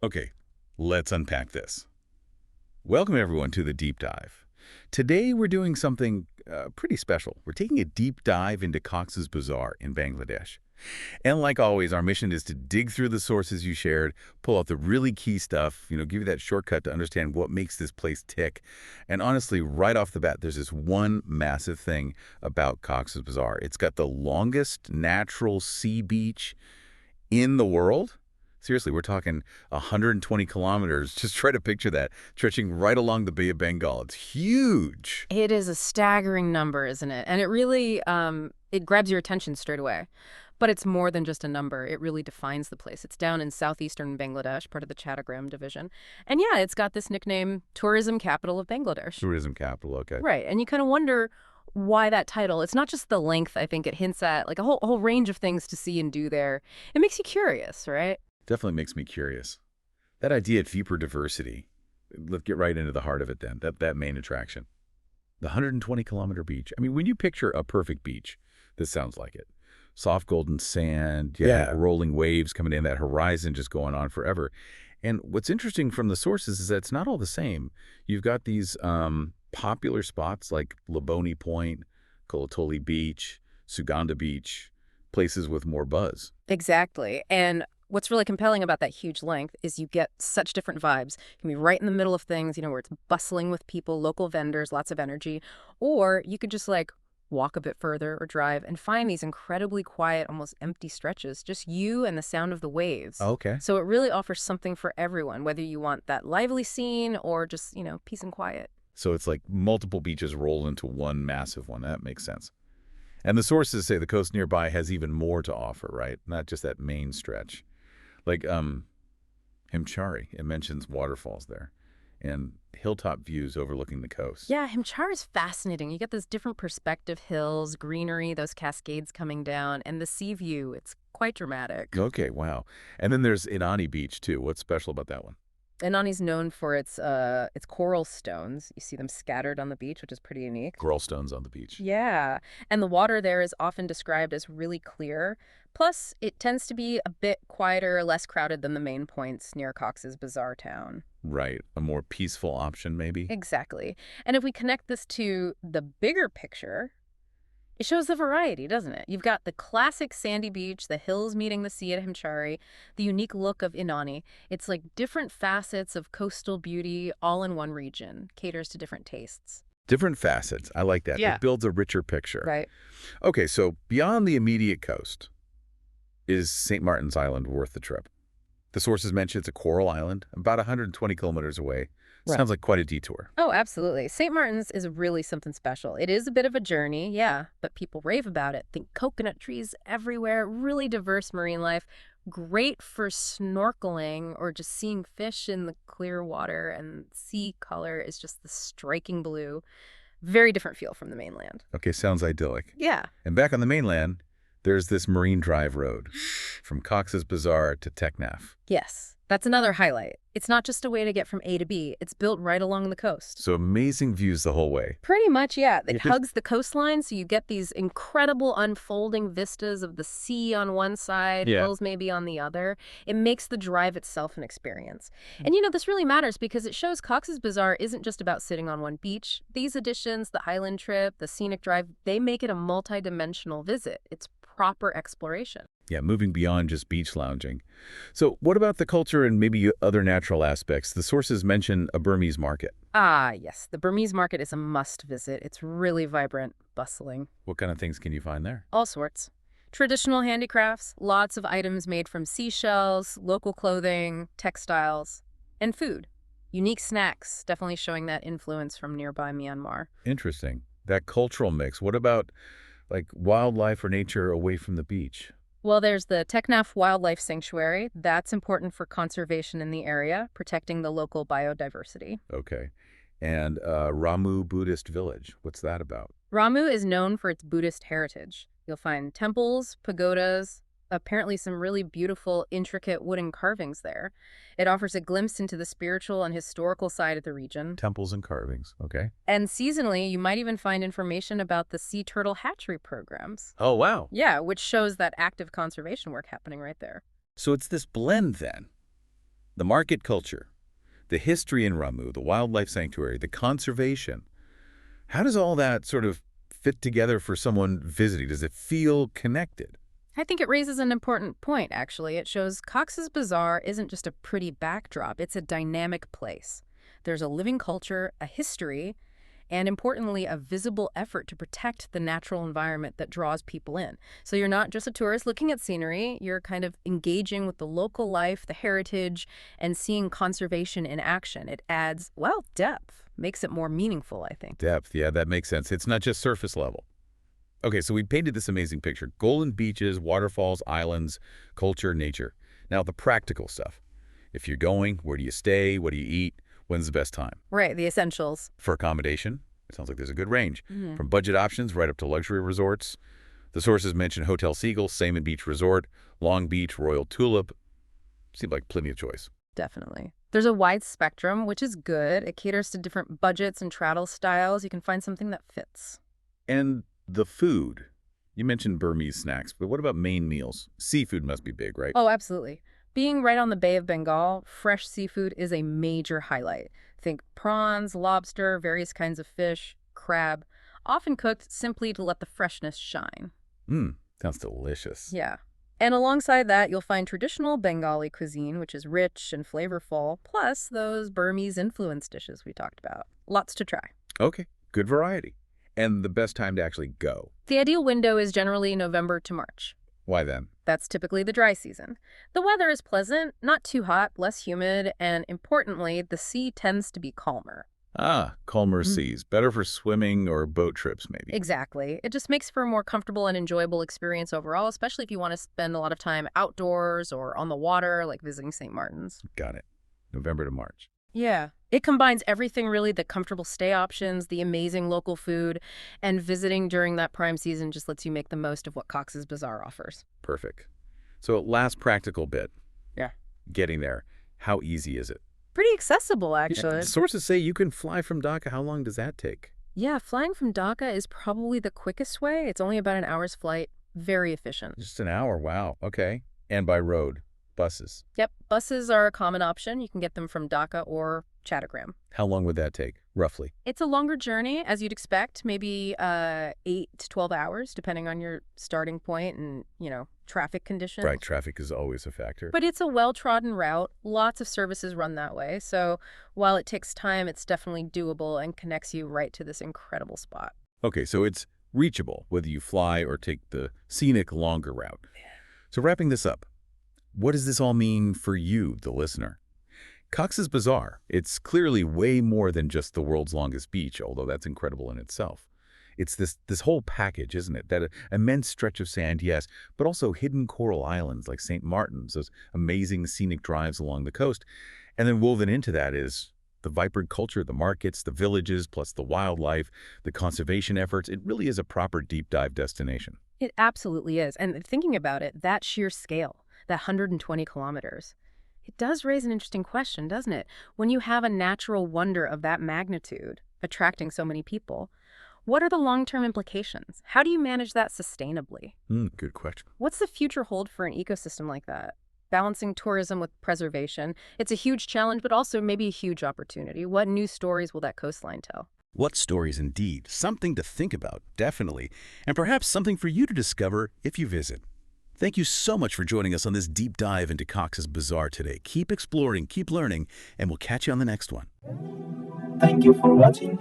Okay, let's unpack this. Welcome, everyone, to the deep dive. Today, we're doing something pretty special. We're taking a deep dive into Cox's Bazar in Bangladesh. And like always, our mission is to dig through the sources you shared, pull out the really key stuff, give you that shortcut to understand what makes this place tick. And honestly, right off the bat, there's this one massive thing about Cox's Bazar. It's got the longest natural sea beach in the world. Seriously, we're talking 120 kilometers. Just try to picture that, stretching right along the Bay of Bengal. It's huge. It is a staggering number, isn't it? And it really, it grabs your attention straight away. But it's more than just a number. It really defines the place. It's down in southeastern Bangladesh, part of the Chattagram division. And yeah, it's got this nickname, Tourism Capital of Bangladesh. Tourism capital, okay. Right. And you kind of wonder why that title. It's not just the length, I think it hints at, like a whole range of things to see and do there. It makes you curious, right? Definitely makes me curious. That idea of deeper diversity. Let's get right into the heart of it then, that main attraction. The 120-kilometer beach. I mean, when you picture a perfect beach, this sounds like it. Soft golden sand, Yeah. rolling waves coming in, that horizon just going on forever. And what's interesting from the sources is that it's not all the same. You've got these popular spots like Laboni Point, Kolatoli Beach, Suganda Beach, places with more buzz. Exactly. And what's really compelling about that huge length is you get such different vibes. You can be right in the middle of things, where it's bustling with people, local vendors, lots of energy. Or you could just walk a bit further or drive and find these incredibly quiet, almost empty stretches, just you and the sound of the waves. Okay. So it really offers something for everyone, whether you want that lively scene or just, peace and quiet. So it's like multiple beaches roll into one massive one. That makes sense. And the sources say the coast nearby has even more to offer, right? Not just that main stretch. Like Himchari, it mentions waterfalls there and hilltop views overlooking the coast. Yeah, Himchar is fascinating. You get those different perspective hills, greenery, those cascades coming down, and the sea view. It's quite dramatic. Okay, wow. And then there's Inani Beach, too. What's special about that one? Inani's known for its coral stones. You see them scattered on the beach, which is pretty unique. Coral stones on the beach. Yeah, and the water there is often described as really clear. Plus, it tends to be a bit quieter, less crowded than the main points near Cox's Bazar town. Right. A more peaceful option, maybe? Exactly. And if we connect this to the bigger picture, it shows the variety, doesn't it? You've got the classic sandy beach, the hills meeting the sea at Himchari, the unique look of Inani. It's like different facets of coastal beauty all in one region, caters to different tastes. Different facets. I like that. Yeah. It builds a richer picture. Right. Okay, so beyond the immediate coast, is St. Martin's Island worth the trip? The sources mention it's a coral island, about 120 kilometers away. Right. Sounds like quite a detour. Oh, absolutely. St. Martin's is really something special. It is a bit of a journey, yeah, but people rave about it. Think coconut trees everywhere, really diverse marine life, great for snorkeling or just seeing fish in the clear water, and sea color is just the striking blue. Very different feel from the mainland. Okay, sounds idyllic. Yeah. And back on the mainland, there's this Marine Drive road from Cox's Bazar to Teknaf. Yes, that's another highlight. It's not just a way to get from A to B. It's built right along the coast. So amazing views the whole way. Pretty much, yeah. It Yeah. hugs the coastline, so you get these incredible unfolding vistas of the sea on one side, Yeah. hills maybe on the other. It makes the drive itself an experience. And this really matters because it shows Cox's Bazar isn't just about sitting on one beach. These additions, the Highland trip, the scenic drive, they make it a multi-dimensional visit. It's proper exploration. Yeah, moving beyond just beach lounging. So what about the culture and maybe other natural aspects? The sources mention a Burmese market. Ah, yes. The Burmese market is a must visit. It's really vibrant, bustling. What kind of things can you find there? All sorts. Traditional handicrafts, lots of items made from seashells, local clothing, textiles, and food. Unique snacks, definitely showing that influence from nearby Myanmar. Interesting. That cultural mix. What about like wildlife or nature away from the beach? Well, there's the Teknaf Wildlife Sanctuary. That's important for conservation in the area, protecting the local biodiversity. Okay. And Ramu Buddhist Village. What's that about? Ramu is known for its Buddhist heritage. You'll find temples, pagodas, apparently some really beautiful, intricate wooden carvings there. It offers a glimpse into the spiritual and historical side of the region. Temples and carvings. Okay. And seasonally, you might even find information about the sea turtle hatchery programs. Oh, wow. Yeah, which shows that active conservation work happening right there. So it's this blend then. The market culture, the history in Ramu, the wildlife sanctuary, the conservation. How does all that sort of fit together for someone visiting? Does it feel connected? I think it raises an important point, actually. It shows Cox's Bazar isn't just a pretty backdrop, it's a dynamic place. There's a living culture, a history, and importantly, a visible effort to protect the natural environment that draws people in. So you're not just a tourist looking at scenery, you're kind of engaging with the local life, the heritage, and seeing conservation in action. It adds, well, depth, makes it more meaningful, I think. Depth, yeah, that makes sense. It's not just surface level. Okay, so we painted this amazing picture. Golden beaches, waterfalls, islands, culture, nature. Now, the practical stuff. If you're going, where do you stay? What do you eat? When's the best time? Right, the essentials. For accommodation, it sounds like there's a good range. Mhm. From budget options right up to luxury resorts. The sources mention Hotel Seagull, Salmon Beach Resort, Long Beach, Royal Tulip. Seemed like plenty of choice. Definitely. There's a wide spectrum, which is good. It caters to different budgets and travel styles. You can find something that fits. And the food. You mentioned Burmese snacks, but what about main meals? Seafood must be big, right? Oh, absolutely. Being right on the Bay of Bengal, fresh seafood is a major highlight. Think prawns, lobster, various kinds of fish, crab, often cooked simply to let the freshness shine. Sounds delicious. Yeah. And alongside that, you'll find traditional Bengali cuisine, which is rich and flavorful, plus those Burmese influence dishes we talked about. Lots to try. Okay, good variety. And the best time to actually go. The ideal window is generally November to March. Why then? That's typically the dry season. The weather is pleasant, not too hot, less humid, and importantly, the sea tends to be calmer. Calmer seas. Better for swimming or boat trips, maybe. Exactly. It just makes for a more comfortable and enjoyable experience overall, especially if you want to spend a lot of time outdoors or on the water, like visiting St. Martin's. Got it. November to March. Yeah. It combines everything really, the comfortable stay options, the amazing local food, and visiting during that prime season just lets you make the most of what Cox's Bazar offers. Perfect. So last practical bit. Yeah. Getting there. How easy is it? Pretty accessible, actually. Sources say you can fly from Dhaka. How long does that take? Yeah, flying from Dhaka is probably the quickest way. It's only about an hour's flight. Very efficient. Just an hour. Wow. Okay. And by road. Buses. Yep, buses are a common option. You can get them from Dhaka or Chattogram. How long would that take, roughly? It's a longer journey, as you'd expect, maybe 8 to 12 hours, depending on your starting point and, traffic conditions. Right, traffic is always a factor. But it's a well-trodden route. Lots of services run that way. So while it takes time, it's definitely doable and connects you right to this incredible spot. Okay, so it's reachable, whether you fly or take the scenic longer route. So wrapping this up, what does this all mean for you, the listener? Cox's Bazar, it's clearly way more than just the world's longest beach, although that's incredible in itself. It's this whole package, isn't it? That immense stretch of sand, yes, but also hidden coral islands like St. Martin's, those amazing scenic drives along the coast. And then woven into that is the vibrant culture, the markets, the villages, plus the wildlife, the conservation efforts. It really is a proper deep dive destination. It absolutely is. And thinking about it, that sheer scale, that 120 kilometers, it does raise an interesting question, doesn't it? When you have a natural wonder of that magnitude attracting so many people, what are the long-term implications? How do you manage that sustainably? Good question. What's the future hold for an ecosystem like that? Balancing tourism with preservation. It's a huge challenge, but also maybe a huge opportunity. What new stories will that coastline tell? What stories indeed? Something to think about, definitely. And perhaps something for you to discover if you visit. Thank you so much for joining us on this deep dive into Cox's Bazar today. Keep exploring, keep learning, and we'll catch you on the next one. Thank you for watching.